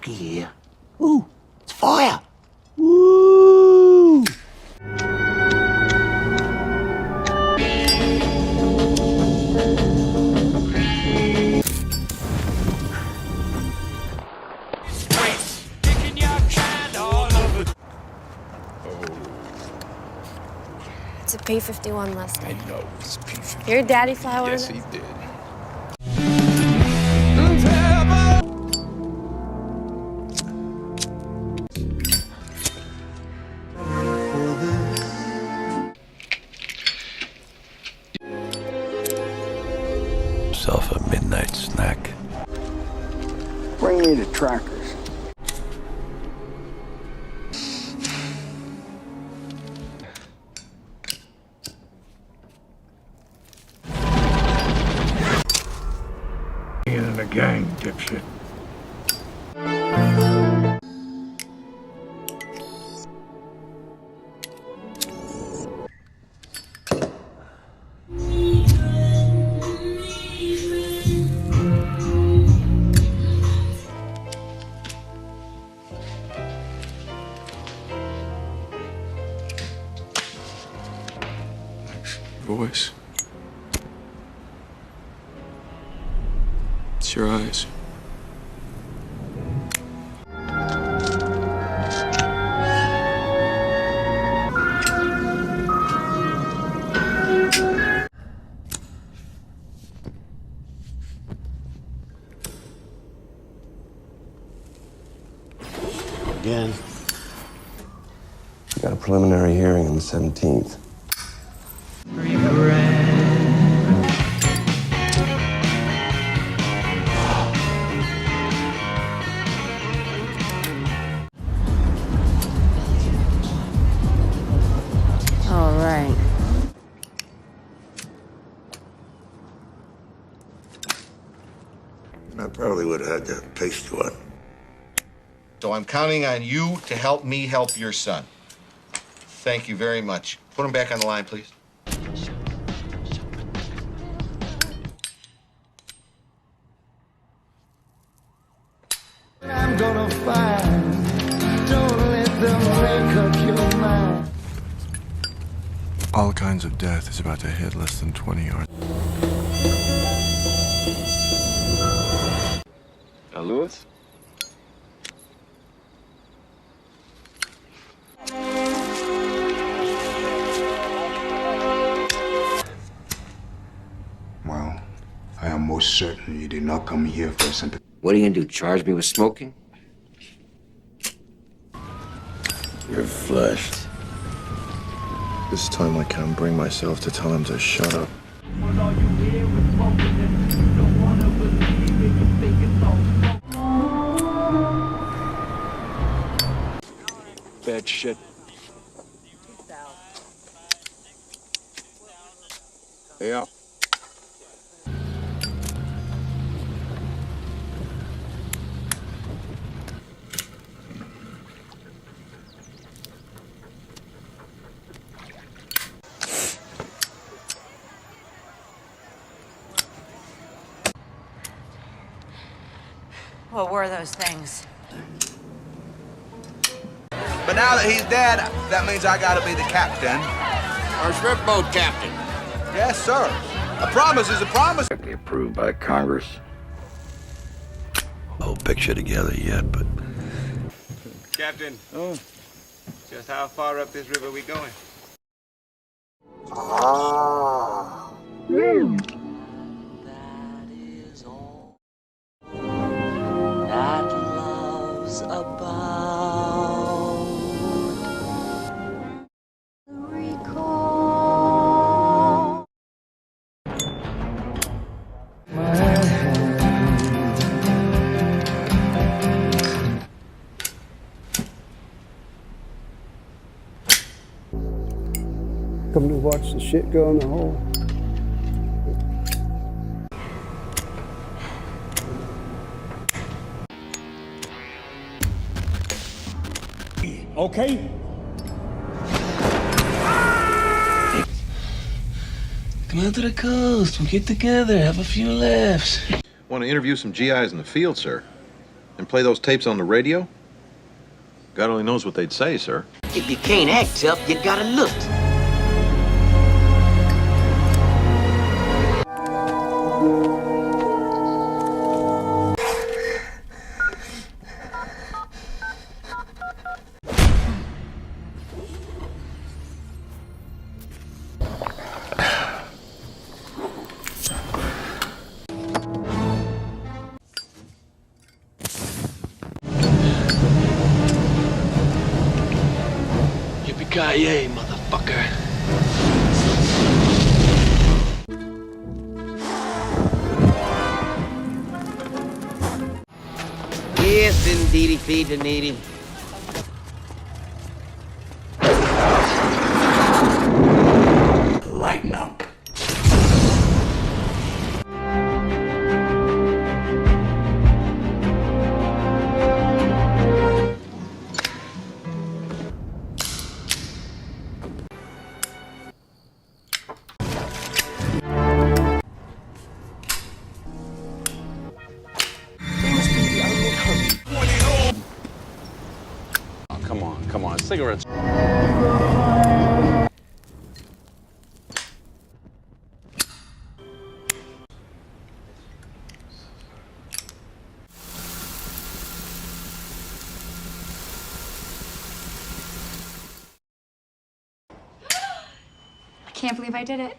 smoky here. Ooh, it's fire. Woo! It's a P-51 last night. I know it's P-51. Your daddy fly one? Yes, he did. Yourself a midnight snack. Bring me the trackers. In a gang, dipshit. Voice. It's your eyes. Again. Got a preliminary hearing on the 17th. All right. I probably would have had to paste you one. So I'm counting on you to help me help your son. Thank you very much. Put him back on the line, please. I'm gonna find. Don't let them make up your mind. All kinds of death is about to hit less than 20 yards. Lewis? Well, I am most certain you did not come here for sympathy. What are you gonna do, charge me with smoking? You're flushed. This time I can't bring myself to tell him to shut up. Bad shit. Yeah. What were those things? But now that he's dead, that means I gotta be the captain. Our shrimp boat captain. Yes, sir. A promise is a promise. Be approved by Congress. Whole picture together yet, but Captain, just how far up this river we going? That is all that love's about. Recall. Come to watch the shit go in the hole. Okay? Come out to the coast. We'll get together, have a few laughs. Want to interview some GIs in the field, sir. And play those tapes on the radio? God only knows what they'd say, sir. If you can't act tough, you gotta look. Yippee-ki-yay, motherfucker. Yes, indeedy, feed the needy. Lighten up. Come on, cigarettes. I can't believe I did it.